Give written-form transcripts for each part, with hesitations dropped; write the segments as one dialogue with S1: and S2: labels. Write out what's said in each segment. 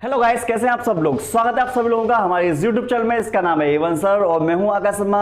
S1: Hello guys, कैसे हैं आप सब लोग। स्वागत है आप सभी लोगों का हमारे इस यूट्यूब चैनल में। इसका नाम है एवन सर और मैं हूं आकाश शर्मा।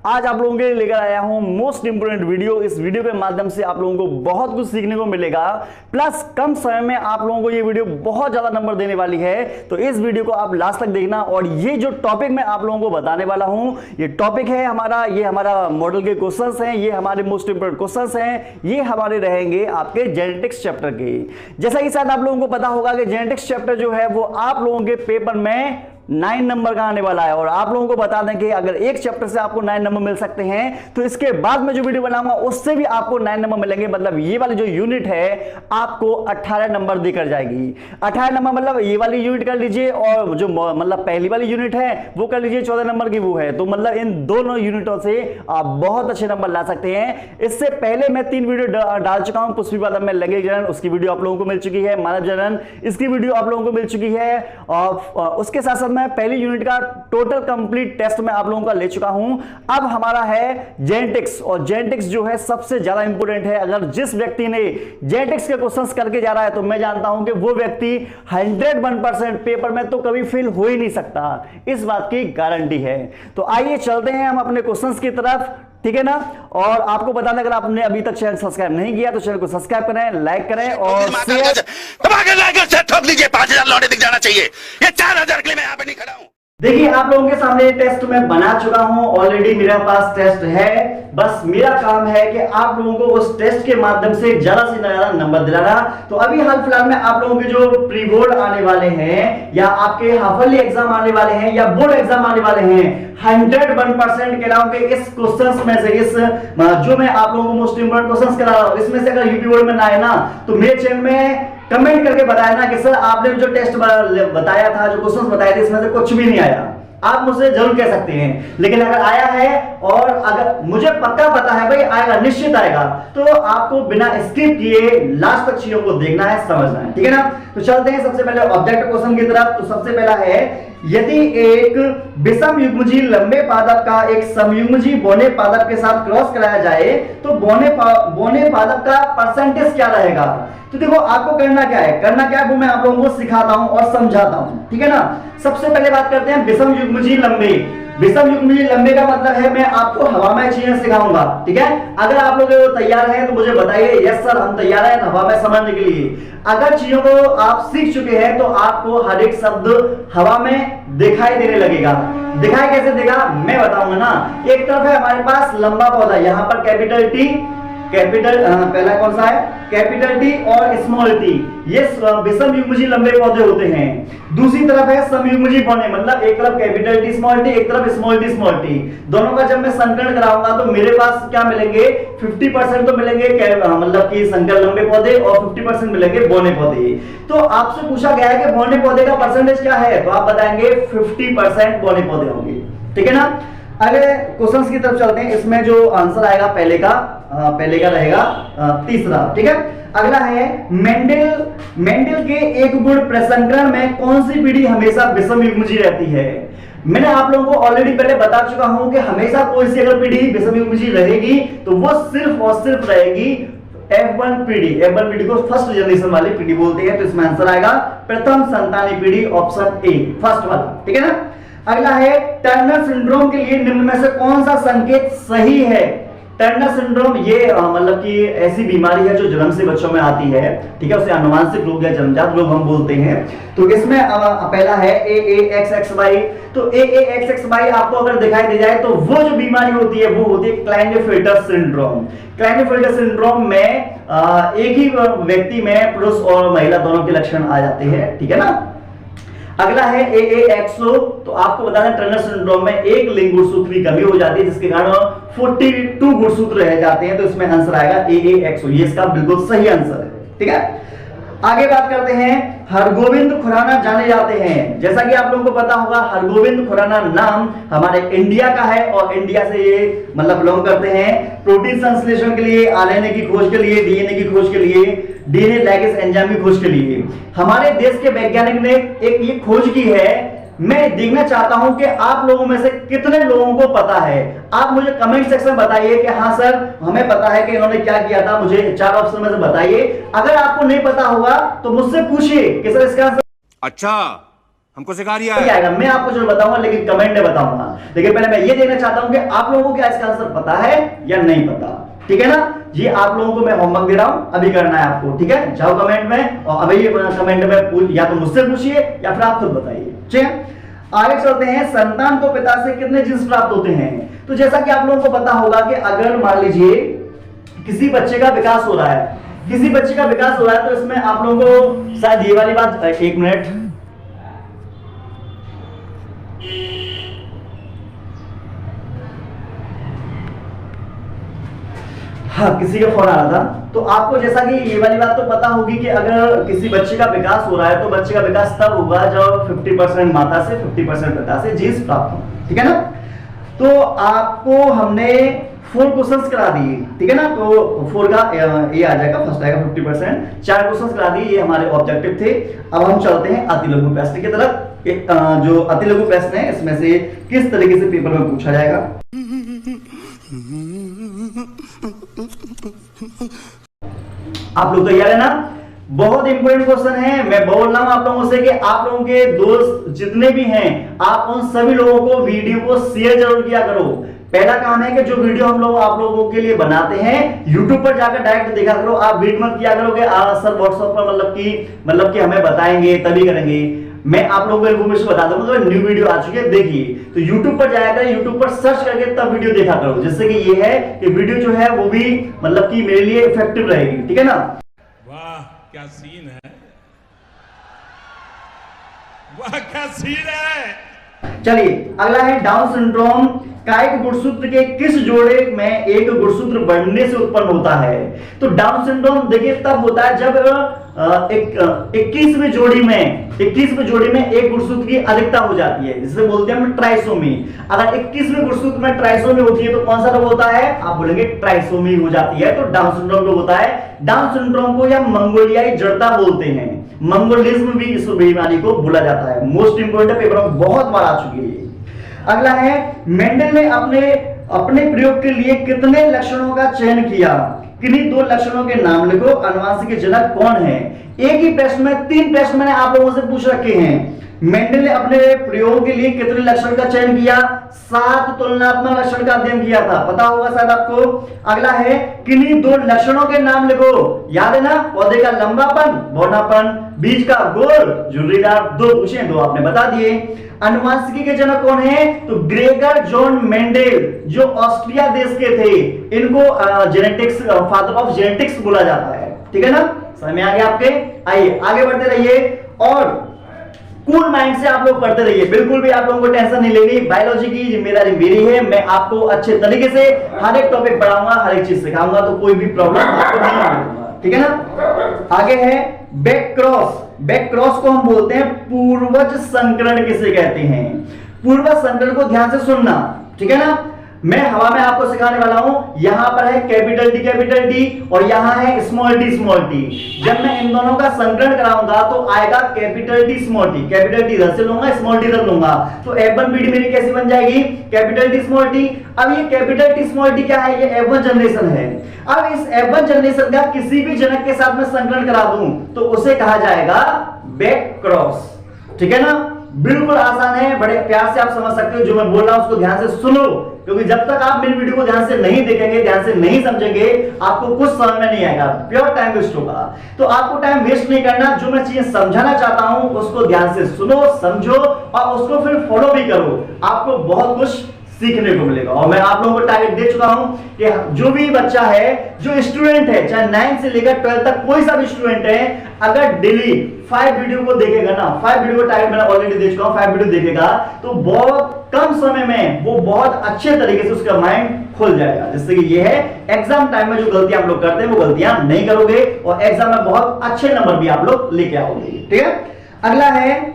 S1: आज आप लोगों के लिए लेकर आया हूं मोस्ट इंपोर्टेंट वीडियो। इस वीडियो के माध्यम से आप लोगों को बहुत कुछ सीखने को मिलेगा, प्लस कम समय में आप लोगों को ये वीडियो बहुत ज्यादा नंबर देने वाली है। तो इस वीडियो को आप लास्ट तक देखना। और ये जो टॉपिक मैं आप लोगों को बताने वाला हूं, ये टॉपिक है हमारा, ये हमारा मॉडल के क्वेश्चंस हैं, ये हमारे मोस्ट इंपोर्टेंट क्वेश्चंस हैं, ये हमारे रहेंगे आपके जेनेटिक्स चैप्टर के। जैसा कि शायद आप लोगों को पता होगा कि जेनेटिक्स चैप्टर जो है वो आप लोगों के पेपर में 9 नंबर का आने वाला है। और आप लोगों को बता दें कि अगर एक चैप्टर से आपको 9 नंबर मिल सकते हैं, तो इसके बाद में जो वीडियो बनाऊंगा उससे भी आपको 9 नंबर मिलेंगे। मतलब ये वाली जो यूनिट है आपको 18 नंबर देकर जाएगी। 18 नंबर मतलब ये वाली यूनिट कर लीजिए, और जो मतलब पहली वाली यूनिट है वो कर लीजिए 14 नंबर की वो है। तो मतलब इन दोनों यूनिटों से आप बहुत अच्छे नंबर ला सकते हैं। इससे पहले मैं 3 वीडियो डाल चुका हूं। पुष्पी बादल में लगे जनन, उसकी वीडियो आप लोगों को मिल चुकी है। मानव जनन, इसकी वीडियो आप लोगों को मिल चुकी है। और उसके साथ साथ मैं पहली यूनिट का टोटल कंप्लीट टेस्ट में आप लोगों का ले चुका हूं। अब हमारा है जेनेटिक्स, और जेनेटिक्स जो है सबसे ज्यादा इंपॉर्टेंट है। अगर जिस व्यक्ति ने जेनेटिक्स के क्वेश्चंस करके जा रहा है, तो मैं जानता हूं कि वो व्यक्ति 101% पेपर में तो कभी फेल हो ही नहीं सकता, इस बात की गारंटी है। तो आइए चलते हैं हम अपने क्वेश्चंस की तरफ, ठीक है ना। और आपको बता दें, अगर आपने अभी तक चैनल सब्सक्राइब नहीं किया तो चैनल को सब्सक्राइब करें, लाइक करें और शेयर।
S2: 5000 लौटे दिख जाना चाहिए। ये 4000 के लिए मैं यहाँ पे नहीं खड़ा हूँ।
S1: देखिए, आप लोगों के सामने टेस्ट मैं बना चुका हूं। ऑलरेडी मेरे पास टेस्ट है। बस मेरा काम है कि आप लोगों को उस टेस्ट के माध्यम से ज्यादा से ज्यादा नंबर दिलाना। तो अभी हाल फिलहाल में आप लोगों के जो प्री बोर्ड आने वाले हैं, या आपके हाफली एग्जाम आने वाले हैं, या बोर्ड एग्जाम आने वाले हैं, 101% कह रहा हूं कि इस क्वेश्चंस में से, इस जो मैं आप लोगों को मोस्ट इंपोर्टेंट क्वेश्चंस करा रहा हूं, इसमें से अगर यूपी बोर्ड में ना आए ना, तो मेरे चैनल में कमेंट करके बताया ना कि सर आपने जो टेस्ट बताया था, जो क्वेश्चंस बताए थे, इसमें से कुछ भी नहीं आया। आप मुझसे जरूर कह सकते हैं। लेकिन अगर आया है, और अगर मुझे पक्का पता है भाई आएगा, निश्चित आएगा, तो आपको बिना स्किप किए लास्ट तक चीजों को देखना है, समझना है, ठीक है ना। तो चलते हैं सबसे पहले ऑब्जेक्टिव क्वेश्चन की तरफ। तो सबसे पहला है, यदि एक विषम युग्मजीव लंबे पादप का एक समयुग्मजीव बौने पादप के साथ क्रॉस कराया जाए, तो बौने पादप का परसेंटेज क्या रहेगा। तो देखो, आपको करना क्या है वो मैं आप लोगों को सिखाता हूं और समझाता हूं, ठीक है ना। सबसे पहले बात करते हैं विषम युग्मजीव लंबे। विषम युग्मजीव लंबे का मतलब है मैं आपको हवा में चीजें सिखाऊंगा, ठीक है। अगर आप लोग तैयार हैं तो मुझे बताइए, यस सर हम तैयार हैं हवा में समझने के लिए। अगर चीजों को आप सीख चुके हैं तो आपको हर एक शब्द हवा में दिखाई देने लगेगा। दिखाई कैसे देगा मैं बताऊंगा ना। एक तरफ है हमारे पास लंबा पौधा, यहां पर कैपिटल टी, पहला कौन सा है, कैपिटल टी और स्मॉल टी, ये विषम युग्मजीव लंबे पौधे होते हैं। दूसरी तरफ है समयुग्मजीव बौने, मतलब एक तरफ कैपिटल टी स्मॉल टी, एक तरफ स्मॉल टी स्मॉल टी। दोनों का जब मैं संकलन कराऊंगा तो मेरे पास क्या मिलेंगे, 50% तो मिलेंगे मतलब कि संकर लंबे पौधे, और 50% मिलेंगे बौने पौधे। तो आपसे पूछा गया है कि बौने पौधे का परसेंटेज क्या है, तो आप बताएंगे 50% बौने पौधे होंगे, ठीक है ना। अगले क्वेश्चंस की तरफ चलते हैं। इसमें जो आंसर आएगा पहले का रहेगा तीसरा, ठीक है। अगला है, मेंडल के एक गुण प्रसंकरण में कौन सी पीढ़ी हमेशा विषम युग्मजीव रहती है। मैंने आप लोगों को ऑलरेडी पहले बता चुका हूं कि हमेशा कोई सी अगर पीढ़ी विषम युग्मजीव रहेगी तो वो सिर्फ और सिर्फ रहेगी F1 पीढ़ी को फर्स्ट जनरेशन वाली पीढ़ी बोलते हैं। तो इसमें आंसर आएगा प्रथम संतानी पीढ़ी, ऑप्शन ए, फर्स्ट वाला, ठीक है ना। अगला है, टर्नर सिंड्रोम के लिए निम्न में से कौन सा संकेत सही है। टर्नर सिंड्रोम ये मतलब कि ऐसी बीमारी है जो जन्म से बच्चों में आती है, ठीक है। उसे अनुवांशिक रोग या जन्मजात रोग हम बोलते हैं। तो इसमें पहला है AAXXY। तो AAXXY आपको अगर दिखाई दे जाए तो वो जो बीमारी होती है वो होती है क्लाइनेफेल्टर सिंड्रोम। क्लाइनेफेल्टर सिंड्रोम में एक ही व्यक्ति में पुरुष और महिला दोनों के लक्षण आ जाते हैं, ठीक है ना। अगला है AAXO। तो आपको बता दें टर्नर सिंड्रोम में एक लिंग गुणसूत्र की कमी हो जाती है, जिसके कारण 42 गुणसूत्र रह जाते हैं। तो इसमें आंसर आएगा AAXO, ये इसका बिल्कुल सही आंसर है, ठीक है। आगे बात करते हैं, हरगोविंद खुराना जाने जाते हैं। जैसा कि आप लोगों को पता होगा, हरगोविंद खुराना नाम हमारे इंडिया का है, और इंडिया से ये मतलब बिलोंग करते हैं प्रोटीन संश्लेषण के लिए, RNA की खोज के लिए, DNA की खोज के लिए, DNA लाइगेज एंजाइम की खोज के लिए। हमारे देश के वैज्ञानिक ने एक ये खोज की है। मैं देखना चाहता हूं कि आप लोगों में से कितने लोगों को पता है। आप मुझे कमेंट सेक्शन में बताइए कि हाँ सर हमें पता है कि इन्होंने क्या किया था। मुझे 4 ऑप्शन में से बताइए। अगर आपको नहीं पता होगा तो मुझसे पूछिए कि सर इसका
S3: अच्छा, हमको सिखा रिया
S1: क्या
S3: है।
S1: आएगा मैं आपको जो बताऊंगा, लेकिन कमेंट में बताऊंगा। लेकिन पहले मैं ये देखना चाहता हूं कि आप लोगों को क्या इसका आंसर पता है या नहीं पता। ठीक है ना, ये आप लोगों को मैं होमवर्क दे रहा हूं, अभी करना है आपको। ठीक है, जाओ कमेंट में और अभी कमेंट में या तो मुझसे पूछिए या फिर आप खुद बताइए। ठीक है, आगे चलते हैं। संतान को पिता से कितने जीन्स प्राप्त होते हैं? तो जैसा कि आप लोगों को पता होगा कि अगर मान लीजिए किसी बच्चे का विकास हो रहा है, किसी बच्चे का विकास हो रहा है, तो इसमें आप लोगों को शायद ये वाली बात, एक मिनट, हाँ किसी का फोन आ रहा था। तो आपको जैसा कि ये वाली बात तो पता होगी कि अगर किसी बच्चे का विकास हो रहा है तो बच्चे का विकास तब होगा जब 50% माता से 50% पिता से जीन्स प्राप्त हो। ठीक है ना, तो आपको हमने 4 क्वेश्चंस करा दिए। ठीक है ना, तो 4 का ये आ जाएगा, फर्स्ट आएगा 50%, 4 क्वेश्चंस करा दिए, ये हमारे ऑब्जेक्टिव थे। अब हम चलते हैं अति लघु प्रश्न की तरफ। जो अति लघु प्रश्न है इसमें से किस तरीके से पेपर में पूछा जाएगा। आप लोग तैयार है ना? बहुत इंपॉर्टेंट क्वेश्चन है। मैं बोल रहा हूं आप लोगों से कि आप लोगों के दोस्त जितने भी हैं, आप उन सभी लोगों को वीडियो को शेयर जरूर किया करो। पहला काम है कि जो वीडियो हम लोग आप लोगों के लिए बनाते हैं, YouTube पर जाकर डायरेक्ट देखा करो। आप वेट मत किया करो कि सर व्हाट्सएप पर मतलब कि हमें बताएंगे तभी करेंगे। मैं आप लोगों को इन्फॉर्मेशन बता दूंगा, तो न्यू वीडियो आ चुकी है, देखिए। तो YouTube पर जाया करें, YouTube पर सर्च करके तब वीडियो देखा करो, जिससे कि ये है कि वीडियो जो है वो भी मतलब कि मेरे लिए इफेक्टिव रहेगी। ठीक है ना?
S4: वाह क्या सीन है, वाह क्या सीन है।
S1: चलिए अगला है डाउन सिंड्रोम कायिक गुणसूत्र के किस जोड़े में एक गुणसूत्र बढ़ने से उत्पन्न होता है? तो डाउन सिंड्रोम देखिए तब होता है जब 21वीं जोड़ी में एक गुणसूत्र की अधिकता हो जाती है, जिसे बोलते हैं हम ट्राइसोमी। अगर 21वें गुणसूत्र में ट्राइसोमी होती है तो कौन सा रोग होता है? आप बोलेंगे ट्राइसोमी हो जाती है, तो डाउन सिंड्रोम रोग होता है। डाउन सिंड्रोम को या मंगोलियाई जड़ता बोलते हैं, मंगोलिज्म भी इस बीमारी को बोला जाता है। मोस्ट इंपोर्टेंट, पेपर में बहुत बार आ चुकी है। अगला है मेंडल ने अपने प्रयोग के लिए कितने लक्षणों का चयन किया? किन्हीं 2 लक्षणों के नाम लिखो। अनुवांशिक जनक कौन है? एक ही प्रश्न में 3 प्रश्न मैंने आप लोगों से पूछ रखे हैं। मेंडल ने अपने प्रयोग के लिए कितने लक्षण का चयन किया? 7 तुलनात्मक लक्षण का अध्ययन किया था, पता होगा शायद आपको। अगला है किन्हीं 2 लक्षणों के नाम लिखो। याद है ना? पौधे का लंबापन, बौनापन, बीज का गोल, झुर्रीदार। 2 पूछे, 2 आपने बता दिए। अनुवांशिकी के जनक कौन है? तो ग्रेगर जॉन मेंडेल, जो ऑस्ट्रिया देश के थे। इनको जेनेटिक्स, फादर ऑफ जेनेटिक्स बोला जाता है। ठीक है ना, समझ में आ गया आपके? आइए आगे बढ़ते रहिए और कूल माइंड से आप लोग पढ़ते रहिए, बिल्कुल भी आप लोगों को टेंशन नहीं लेनी। बायोलॉजी की जिम्मेदारी मेरी है, मैं आपको अच्छे तरीके से हर एक टॉपिक पढ़ाऊंगा, हर एक चीज सिखाऊंगा, तो कोई भी प्रॉब्लम आपको नहीं होगा। ठीक है ना? आगे है बैक क्रॉस। बैक क्रॉस को हम बोलते हैं पूर्वज संकरण किसे कहते हैं? पूर्वज संकरण को ध्यान से सुनना। ठीक है ना, मैं हवा में आपको सिखाने वाला हूं। यहां पर है कैपिटल डी और यहां है स्मॉल टी। जब मैं इन दोनों का संकलन कराऊंगा तो आएगा capital T small T. Capital T इधर से लूंगा, स्मॉल टी इधर लूंगा, तो F1BD मेरी कैसी बन जाएगी? Capital T small T. अब ये कैपिटल टी स्मॉल टी क्या है? ये F1 जनरेशन है। अब इस F1 जनरेशन का किसी भी जनक के साथ में संकलन करा दूं तो उसे कहा जाएगा बैक क्रॉस। ठीक है ना, बिल्कुल आसान है, बड़े प्यार से आप समझ सकते हो। जो मैं बोल रहा हूं उसको ध्यान से सुनो, क्योंकि जब तक आप मेरी वीडियो को ध्यान से नहीं देखेंगे, ध्यान से नहीं समझेंगे, आपको कुछ समझ में नहीं आएगा, प्योर टाइम वेस्ट होगा। तो आपको टाइम वेस्ट नहीं करना, जो मैं चीजें समझाना चाहता हूं उसको ध्यान से सुनो, समझो और उसको फिर फॉलो भी करो। आपको बहुत कुछ सीखने को मिलेगा। और मैं आप लोगों को टारगेट दे चुका हूं कि जो भी बच्चा है, जो स्टूडेंट है, चाहे 9 से लेकर 12 तक कोई सा भी स्टूडेंट है, अगर डेली 5 वीडियो को देखेगा ना, 5 वीडियो को टारगेट मैंने ऑलरेडी दे चुका हूं, 5 वीडियो देखेगा तो बहुत कम समय में वो बहुत अच्छे तरीके से उसका माइंड खुल जाएगा। जिससे कि ये है एग्जाम टाइम में जो गलतियां आप लोग करते हैं वो गलतियां नहीं करोगे और एग्जाम में बहुत अच्छे नंबर भी आप लोग लेके आओगे। ठीक है, अगला है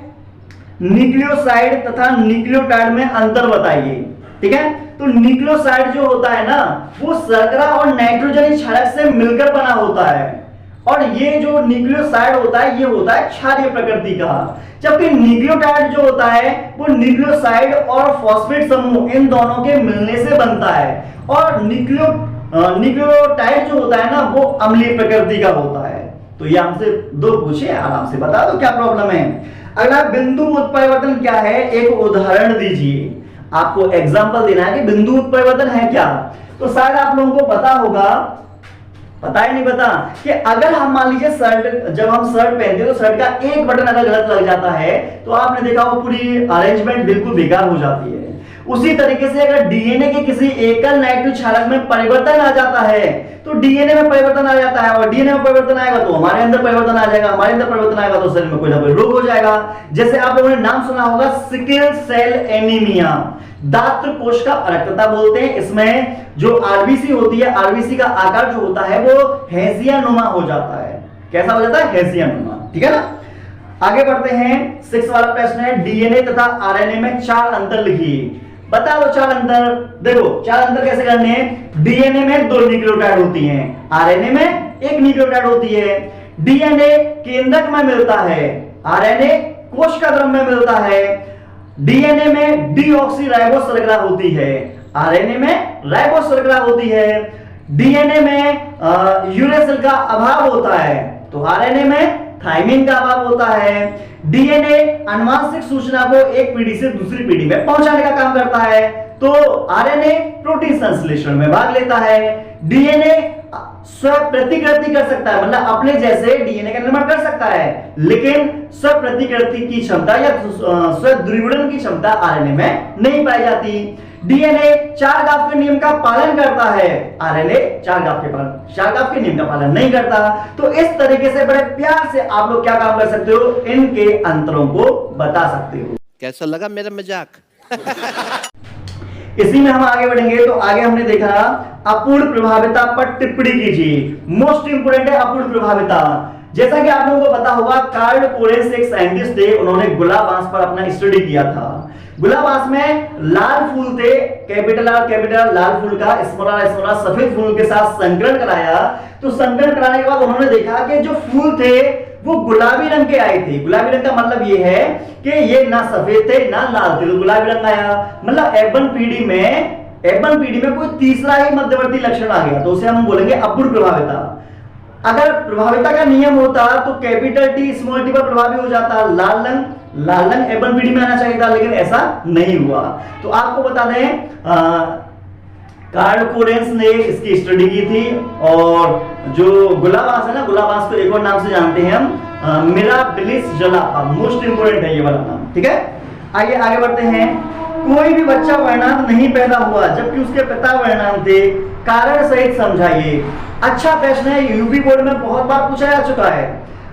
S1: न्यूक्लियोसाइड तथा न्यूक्लियोटाइड में अंतर बताइए। ठीक है, तो न्यूक्लियोसाइड जो होता है ना, वो शर्करा और नाइट्रोजन क्षारक से मिलकर बना होता है, और ये जो न्यूक्लियोसाइड होता है ये होता है क्षारीय प्रकृति का। जबकि न्यूक्लियोटाइड जो होता है वो न्यूक्लियोसाइड और फॉस्फेट समूह इन दोनों के मिलने से बनता है, और न्यूक्लियोटाइड जो होता है ना वो अम्लीय प्रकृति का होता है। तो ये हमसे 2 पूछे, आराम से बता दो क्या प्रॉब्लम है। अगला बिंदु उत्परिवर्तन क्या है, एक उदाहरण दीजिए। आपको एग्जांपल देना है कि बिंदु उत्परिवर्तन है क्या। तो शायद आप लोगों को पता होगा, पता ही नहीं पता, कि अगर हम मान लीजिए शर्ट, जब हम शर्ट पहनते हैं तो शर्ट का एक बटन अगर गलत लग जाता है तो आपने देखा वो पूरी अरेंजमेंट बिल्कुल बेकार हो जाती है। उसी तरीके से अगर डीएनए के किसी एकल नाइट्रोजन क्षारक में परिवर्तन आ जाता है तो डीएनए में परिवर्तन आ जाता है, और डीएनए में परिवर्तन आएगा तो हमारे अंदर परिवर्तन आ जाएगा, हमारे अंदर परिवर्तन आएगा तो शरीर में कोई ना कोई रोग हो जाएगा। जैसे आप लोगों ने नाम सुना होगा सिकल सेल एनीमिया, दात्र कोष का अरक्तता बोलते हैं। इसमें जो आरबीसी होती है, आरबीसी का आकार जो होता है वो हैसियानुमा हो जाता है। कैसा हो जाता है? हैसियानुमा। ठीक है ना। आगे बढ़ते हैं, 6 वाला प्रश्न है, डीएनए तथा आरएनए में 4 अंतर लिखिए। बता दो 4 अंतर। देखो 4 अंतर कैसे करने हैं। डीएनए में 2 न्यूक्लियोटाइड होती हैं, आरएनए में 1 न्यूक्लियोटाइड होती है। डीएनए केंद्रक में मिलता है, आरएनए कोशिका में मिलता है। डीएनए में डीऑक्सीराइबोस शर्करा होती है, आरएनए में राइबोस शर्करा होती है। डीएनए में यूरेसिल का अभाव होता है तो आरएनए में थायमिन का अभाव होता है। डीएनए अनुवांशिक सूचना को एक पीढ़ी से दूसरी पीढ़ी में पहुंचाने का काम करता है, तो आरएनए प्रोटीन संश्लेषण में भाग लेता है। डीएनए स्व प्रतिकृति कर सकता है, मतलब अपने जैसे डीएनए का निर्माण कर सकता है, लेकिन स्व प्रतिकृति की क्षमता या स्व ध्रुवीकरण की क्षमता आरएनए में नहीं पाई जाती। डीएनए चारगाफ के नियम का पालन करता है, आरएनए चारगाफ के नियम का पालन नहीं करता। तो इस तरीके से बड़े प्यार से आप लोग क्या काम कर सकते हो, इनके अंतरों को बता सकते हो।
S5: कैसा लगा मेरा मजाक?
S1: इसी में हम आगे बढ़ेंगे। तो आगे हमने देखा अपूर्ण प्रभाविता पर टिप्पणी कीजिए। मोस्ट इंपोर्टेंट है अपूर्ण प्रभाविता। जैसा कि आप लोगों को पता होगा, कार्ल कोरेंस एक साइंटिस्ट थे, उन्होंने गुलाब बांस पर अपना स्टडी किया था। गुलाब बांस में लाल फूल थे, कैपिटल आर लाल फूल का, स्मॉल आर सफेद फूल के साथ संकरण कराया। तो संकरण कराने के बाद उन्होंने देखा कि जो फूल थे वो गुलाबी रंग के आए थे। गुलाबी रंग का मतलब ये है कि ये ना सफेद थे ना लाल थे, तो गुलाबी रंग आया। मतलब एबन पीढ़ी में कोई तीसरा ही मध्यवर्ती लक्षण आ गया, तो उसे हम बोलेंगे अपूर्ण प्रभाविता। अगर प्रभाविता का नियम होता तो कैपिटल टी स्मॉल टी पर प्रभावी हो जाता, लाल रंग एबन पीढ़ी में आना चाहिए था, लेकिन ऐसा नहीं हुआ। तो आपको बता दें कार्ल कोरेंस ने इसकी स्टडी की थी, और जो गुलाब बांस है ना, गुलाब बांस को एक और नाम से जानते हैं हम, मिराबिलिस जलापा। मोस्ट इंपोर्टेंट है ये वाला नाम। ठीक है, आगे बढ़ते हैं। कोई भी बच्चा वर्णांत नहीं पैदा हुआ जबकि उसके पिता वर्णांत थे, कारण सहित समझाइए। अच्छा प्रश्न है, यूपी बोर्ड में बहुत बार पूछा जा चुका है।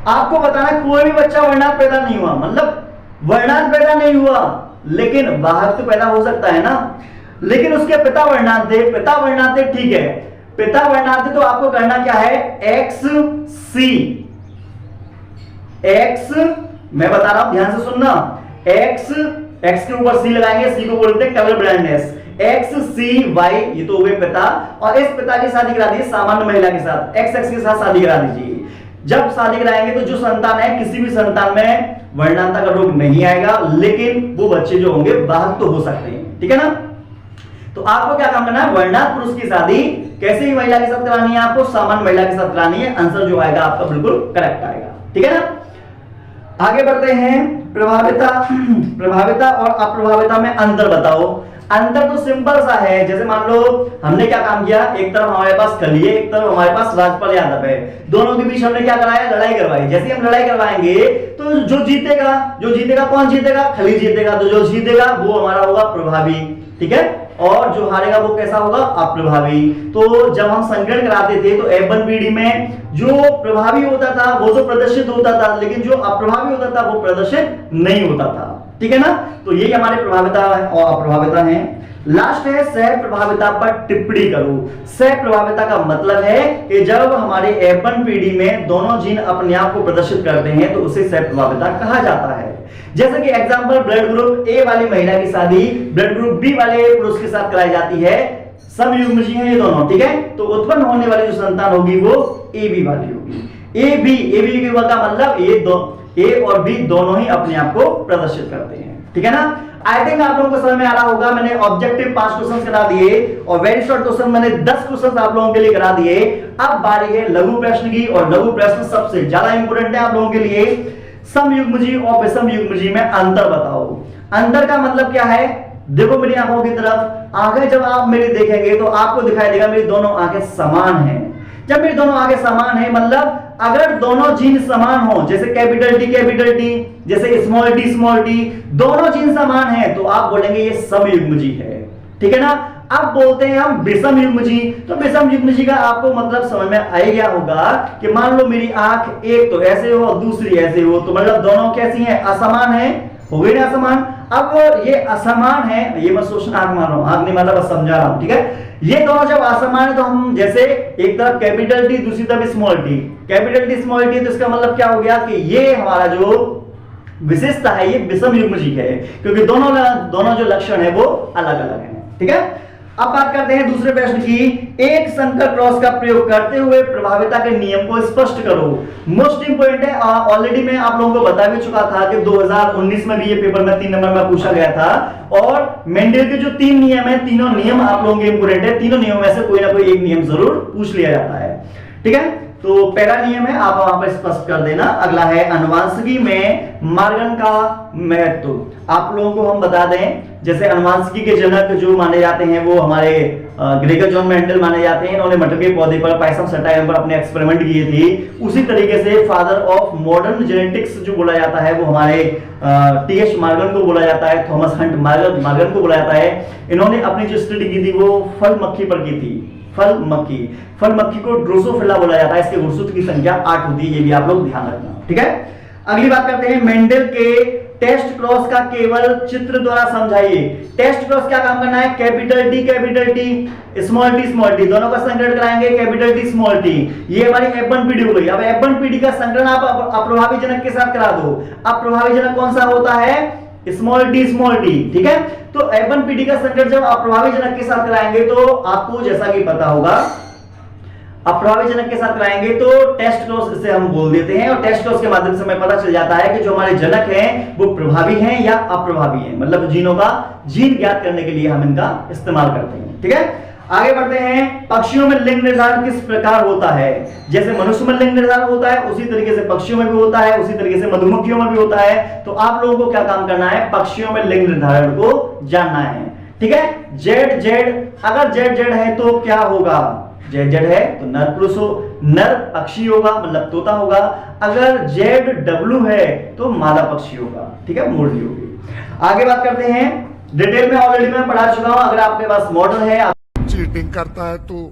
S1: आपको बताना कोई भी बच्चा वर्णांत पैदा नहीं हुआ, मतलब वर्णांत पैदा नहीं हुआ, लेकिन वाहक तो पैदा हो सकता है ना। लेकिन उसके पिता वर्णांत थे, ठीक है, पिता वर्णांत थे, तो आपको करना क्या है, एक्स मैं बता रहा हूं, ध्यान से सुनना। एक्स के ऊपर सी लगाएंगे, सी को बोलते हैं कलर ब्लाइंडनेस। एक्स सी वाई, ये तो हुए पिता, और इस पिता की शादी करा दीजिए सामान्य महिला के साथ, एक्स के साथ शादी करा दीजिए। जब शादी कराएंगे तो जो संतान है, किसी भी संतान में वर्णांता का रोग नहीं आएगा, लेकिन वो बच्चे जो होंगे वाहक तो हो सकते हैं। ठीक है ना। तो आपको क्या काम करना है, वर्णांत पुरुष की शादी कैसे ही महिला के साथ करानी है, आपको सामान्य महिला के साथ करानी है। आंसर जो आएगा आपका बिल्कुल करेक्ट आएगा। ठीक है ना। आगे बढ़ते हैं, प्रभाविता और अप्रभाविता में अंतर बताओ। अंतर तो सिंपल सा है, जैसे मान लो हमने क्या काम किया, एक तरफ हमारे पास खली है, एक तरफ हमारे पास राजपाल यादव है, दोनों के बीच हमने क्या कराया, लड़ाई करवाई। जैसे हम लड़ाई करवाएंगे तो जो जीतेगा कौन जीतेगा, खली जीतेगा, तो जो जीतेगा वो हमारा होगा प्रभावी। ठीक है, और जो हारेगा वो कैसा होगा, अप्रभावी। तो जब हम संकरण कराते थे तो F1 पीढ़ी में जो प्रभावी होता था वो तो प्रदर्शित होता था, लेकिन जो अप्रभावी होता था वो प्रदर्शित नहीं होता था। ठीक है ना। तो यही हमारे प्रभाविता और अप्रभाविता है। लास्ट है सह प्रभाविता पर टिप्पणी करो। सह प्रभाविता का मतलब है कि जब हमारे F1 पीढ़ी में दोनों जीन अपने आप को प्रदर्शित करते हैं तो उसे सह प्रभाविता कहा जाता है। जैसे कि एग्जांपल, ब्लड ग्रुप ए वाली महिला की शादी ब्लड ग्रुप बी वाले पुरुष के साथ कराई जाती है, समयुग्मजी हैं ये दोनों। ठीक है, तो उत्पन्न होने वाली जो संतान होगी वो ए बी वाली होगी। ए बी का मतलब ए और बी दोनों ही अपने आप को प्रदर्शित करते हैं। ठीक है ना। आई थिंक आप लोगों को समझ में आ रहा होगा। मैंने ऑब्जेक्टिव 5 क्वेश्चन करा दिए और वेरी शॉर्ट क्वेश्चन मैंने 10 क्वेश्चन आप लोगों के लिए करा दिए। अब बारी है लघु प्रश्न की, और लघु प्रश्न सबसे ज्यादा इंपोर्टेंट है आप लोगों के लिए। समयुग्मजी और विषमयुग्मजी में अंतर बताओ। अंतर का मतलब क्या है? देखो मेरी आंखों की तरफ, आंखें जब आप मेरी देखेंगे तो आपको दिखाई देगा मेरी दोनों आंखें समान हैं। जब मेरी दोनों आंखें समान है मतलब अगर दोनों जीन समान हो, जैसे कैपिटल टी, जैसे स्मॉल टी, दोनों जीन समान है तो आप बोलेंगे ये समयुग्मजी है, ठीक है ना। अब बोलते हैं हम विषमयुग्मजी, तो विषमयुग्मजी का आपको मतलब समझ में आ गया होगा कि मान लो मेरी आंख एक तो ऐसे हो और दूसरी ऐसे हो, तो मतलब दोनों कैसी हैं? असमान है, हो गई ना असमान। अब ये असमान है, ये मत सोचना आंख मार रहा हूं, आंख नहीं मार रहा, बस समझा रहा हूं, ठीक है। ये दोनों जब असमान है तो हम जैसे एक तरफ कैपिटल टी दूसरी तरफ small T, capital T small T, तो इसका मतलब क्या हो गया कि ये हमारा जो विशेषता है ये विषमयुग्मजी है, क्योंकि दोनों जो लक्षण है वो अलग अलग है, ठीक है। अब बात करते हैं दूसरे प्रश्न की। एक संकर क्रॉस का प्रयोग करते हुए प्रभाविता के नियम को स्पष्ट करो। मोस्ट इंपोर्टेंट है, ऑलरेडी मैं आप लोगों को बता भी चुका था कि 2019 में भी ये पेपर में 3 नंबर में पूछा गया था। और मेंडल के जो 3 नियम है, तीनों नियम आप लोगों के इंपोर्टेंट है, तीनों नियमों में से कोई ना कोई एक नियम जरूर पूछ लिया जाता है, ठीक है। तो पहला नियम है, आप वहां पर स्पष्ट कर देना। अगला है अनुवांशिकी में मार्गन का महत्व। आप लोगों को हम बता दें, जैसे अनुवांशिकी के जनक जो माने जाते हैं वो हमारे ग्रेगर जॉन मेंडल माने जाते हैं। इन्होंने मटर के पौधे पर पाइसम सटाइम पर अपने एक्सपेरिमेंट किए थे। उसी तरीके से फादर ऑफ मॉडर्न जेनेटिक्स जो बोला जाता है वो हमारे टी.एच. मार्गन को बोला जाता है, थॉमस हंट मार्गन को बोला जाता है। इन्होंने अपनी जो स्टडी की थी वो फल मक्खी पर की थी। फल मक्खी को ड्रोसोफिला बोला जाता है। इसके गुणसूत्र की संख्या 8 होती है, ये भी आप लोग ध्यान रखना, ठीक है। अगली बात करते हैं मेंडल के टेस्ट क्रॉस का केवल चित्र द्वारा समझाइए। टेस्ट क्रॉस क्या काम करना है? कैपिटल टी, स्मॉल टी, दोनों का संकरण कराएंगे, कैपिटल टी स्मॉल टी। ये हमारी F1 पीढ़ी हो गई। अब F1 पीढ़ी का संकरण आप अप्रभावी जनक के साथ करा दो। अप्रभावी जनक कौन सा होता है? स्मॉल टी, ठीक है। तो F1 पीढ़ी का संकरण जब अप्रभावी जनक के साथ कराएंगे तो आपको जैसा कि पता होगा, अप्रभावी जनक के साथ कराएंगे तो टेस्ट क्रॉस इसे हम बोल देते हैं। और टेस्ट क्रॉस के माध्यम से हमें पता चल जाता है कि जो हमारे जनक हैं वो प्रभावी हैं या अप्रभावी हैं, मतलब जीनों का जीन ज्ञात करने के लिए हम इनका इस्तेमाल करते हैं, ठीक है। आगे बढ़ते हैं। पक्षियों में लिंग निर्धारण किस प्रकार होता है? जैसे मनुष्य में लिंग निर्धारण होता है उसी तरीके से पक्षियों में भी होता है, उसी तरीके से मधुमक्खियों में भी होता है। तो आप लोगों को क्या काम करना है? पक्षियों में लिंग निर्धारण को जानना है, ठीक है। जेड, अगर जेड है तो क्या होगा? जेड है तो नर पुरुष हो, नर पक्षी होगा मतलब तोता होगा। अगर जेड डब्लू है तो मादा पक्षी होगा, ठीक है, मुर्गी होगी। आगे बात करते हैं। डिटेल में ऑलरेडी मैं पढ़ा चुका हूं। अगर आपके पास मॉडल है,
S2: चीटिंग करता है तू,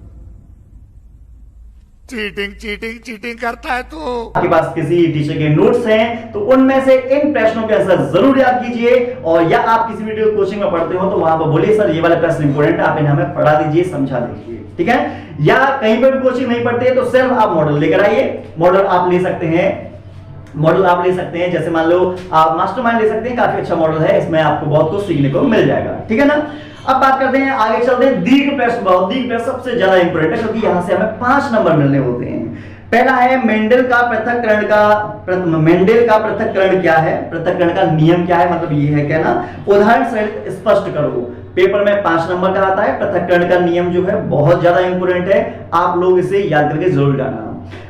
S2: चीटिंग करता है तू।
S1: आपके पास किसी टीचर के नोट्स हैं तो उनमें से इन प्रश्नों के आंसर जरूर याद कीजिए। और या आप किसी वीडियो कोचिंग में पढ़ते हो तो वहां पर बोलिए सर ये वाले प्रश्न इंपॉर्टेंट है, आप इन्हें हमें पढ़ा दीजिए, समझा दीजिए, ठीक है। या कहीं पर भी कोचिंग नहीं पढ़ते तो सेल्फ आप मॉडल लेकर आइए। मॉडल आप ले सकते हैं, जैसे मान लो आप मास्टरमाइंड ले सकते हैं, काफी अच्छा मॉडल है, इसमें आपको बहुत कुछ सीखने को मिल जाएगा, ठीक है ना। अब बात करते हैं, आगे चलते हैं। दीर्घ प्रश्न सबसे ज्यादा इंपॉर्टेंट है क्योंकि यहां से हमें 5 नंबर मिलने होते हैं। पहला है मेंडल का पृथक्करण क्या है? पृथक्करण का नियम क्या है? मतलब ये है कहना, उदाहरण सहित स्पष्ट करो। पेपर में 5 नंबर का आता है। पृथक्करण का नियम जो है बहुत ज्यादा इंपॉर्टेंट है, आप लोग इसे याद करके जरूर जाना।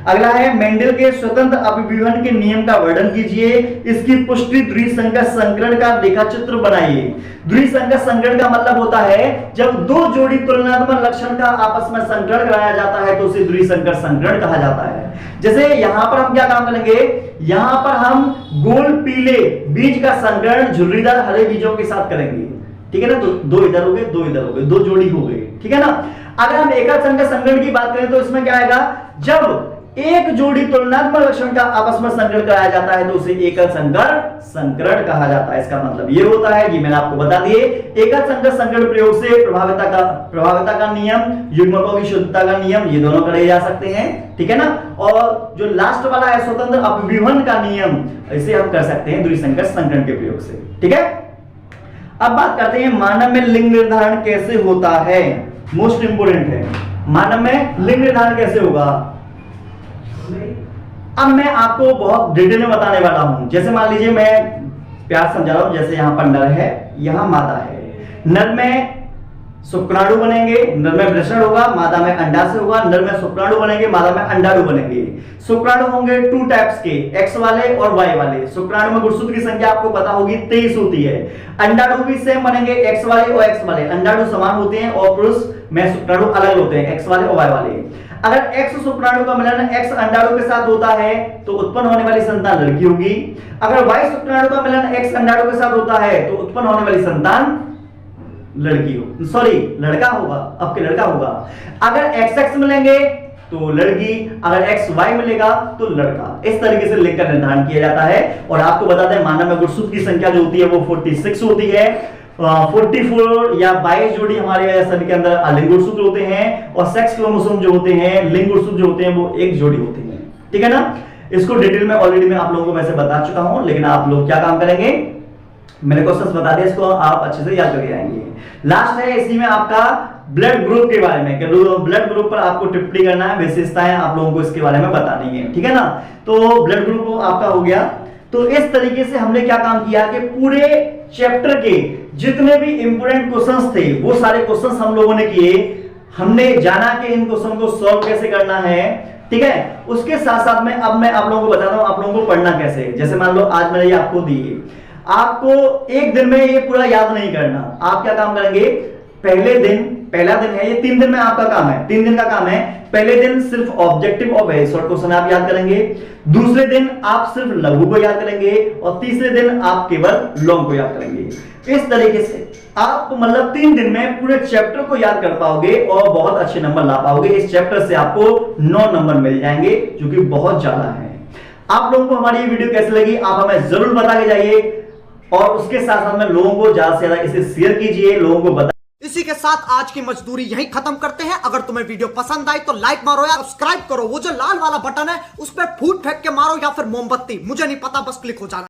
S1: अगला है मेंडल के स्वतंत्र अभिविभजन के नियम का वर्णन कीजिए। इसकी पुष्टि द्विसंकर संकरण का रेखाचित्र बनाइए। द्विसंकर संकरण का मतलब होता है जब 2 जोड़ी तुलनात्मक लक्षण का आपस में संकरण कराया जाता है तो उसे द्विसंकर संकरण कहा जाता है। जैसे यहां पर हम क्या काम करेंगे? यहां पर हम गोल पीले बीज का संकरण झुर्रीदार हरे बीजों के साथ करेंगे, ठीक है ना। तो 2 इधर हो गए, 2 इधर हो गए, 2 जोड़ी हो गई, ठीक है ना। अगर हम एकल संकर संकरण की बात करें तो इसमें क्या आएगा? जब एक जोड़ी तुलनात्मक लक्षण का आपस में संकरण कराया जाता है तो उसे एकल संकर संकरण कहा जाता है। इसका मतलब ये होता है, ये मैंने आपको बता दिए, एकल संकर संकरण प्रयोग से प्रभाविता का नियम, युग्मकों की शुद्धता का नियम, ये दोनों करे जा सकते हैं, ठीक है ना। और जो लास्ट वाला है स्वतंत्र अभिविभजन का नियम, इसे हम कर सकते हैं द्विसंकर संकरण के प्रयोग से, ठीक है। अब बात करते हैं मानव में लिंग निर्धारण कैसे होता है। मोस्ट इंपोर्टेंट है, मानव में लिंग निर्धारण कैसे होगा। अब मैं आपको बहुत डिटेल में बताने वाला हूं। जैसे मान लीजिए मैं प्यार समझा रहा हूं, जैसे यहां पर नर है, यहां मादा है। नर में शुक्राणु बनेंगे, नर में वृषण होगा, मादा में अंडाशय होगा, नर में शुक्राणु बनेंगे, मादा में अंडाणु बनेंगे। शुक्राणु होंगे 2 टाइप्स के, एक्स वाले और वाई वाले। शुक्राणु में गुणसूत्र की संख्या आपको पता होगी 23 होती है। अंडाणु भी सेम बनेंगे, एक्स वाले और एक्स वाले। अंडाणु समान होते हैं और पुरुष में शुक्राणु अलग होते हैं, एक्स वाले और वाई वाले। अगर एक्स शुक्राणु का मिलन एक्स अंडाणु के साथ होता है तो उत्पन्न होने वाली संतान लड़की होगी। अगर वाई शुक्राणु का मिलन एक्स अंडाणु के साथ होता है तो उत्पन्न होने वाली संतान लड़की हो, सॉरी लड़का होगा, आपके लड़का होगा। अगर एक्स एक्स मिलेंगे तो लड़की, अगर एक्स वाई मिलेगा तो लड़का। इस तरीके से लिखकर निर्धारण किया जाता है। और आपको बता दें मानव में गुणसूत्र की संख्या जो होती है वो 46 होती है। 44 या 22 जोड़ी हमारे शरीर के अंदर अलिंग गुणसूत्र होते हैं और सेक्स क्रोमोसोम जो होते हैं, लिंग गुणसूत्र जो होते हैं वो 1 जोड़ी होते हैं। ठीक है ना। इसको डिटेल में ऑलरेडी मैं आप लोगों को वैसे बता चुका हूं, लेकिन आप लोग क्या काम करेंगे, मैंने क्वेश्चंस बता दिए, इसको आप अच्छे से याद करके आएंगे। लास्ट है इसी में आपका ब्लड ग्रुप के बारे में, ब्लड ग्रुप पर आपको टिप्पणी करना है, विशेषताएं आप लोगों को इसके बारे में बतानी है। ठीक है ना। तो ब्लड ग्रुप आपका हो गया। तो इस तरीके से हमने क्या काम किया कि पूरे चैप्टर के जितने भी इंपोर्टेंट क्वेश्चंस थे वो सारे क्वेश्चंस हम लोगों ने किए। हमने जाना कि इन क्वेश्चन को सॉल्व कैसे करना है। ठीक है। उसके साथ साथ में अब मैं आप लोगों को बताता हूं आप लोगों को पढ़ना कैसे। जैसे मान लो आज मैंने ये आपको दी, आपको एक दिन में ये पूरा याद नहीं करना। आप क्या काम करेंगे, पहला दिन है, ये 3 दिन में आपका काम है, 3 दिन का काम है। पहले दिन सिर्फ ऑब्जेक्टिव और वेरी शॉर्ट क्वेश्चन आप याद करेंगे, दूसरे दिन आप सिर्फ लघु को याद करेंगे और तीसरे दिन आप केवल लॉन्ग को याद करेंगे। इस तरीके से आप मतलब 3 दिन में पूरे चैप्टर को याद कर पाओगे और बहुत अच्छे नंबर ला पाओगे। इस चैप्टर से आपको 9 नंबर मिल जाएंगे जो कि बहुत ज्यादा है। आप लोगों को हमारी ये वीडियो कैसी लगी आप हमें जरूर बता के जाइए और उसके साथ साथ में लोगों को ज्यादा से ज्यादा इसे शेयर कीजिए, लोगों को बता।
S6: इसी के साथ आज की मजदूरी यहीं खत्म करते हैं। अगर तुम्हें वीडियो पसंद आई तो लाइक मारो या सब्सक्राइब करो। वो जो लाल वाला बटन है उस पर फूट फेंक के मारो या फिर मोमबत्ती, मुझे नहीं पता, बस क्लिक हो जाना।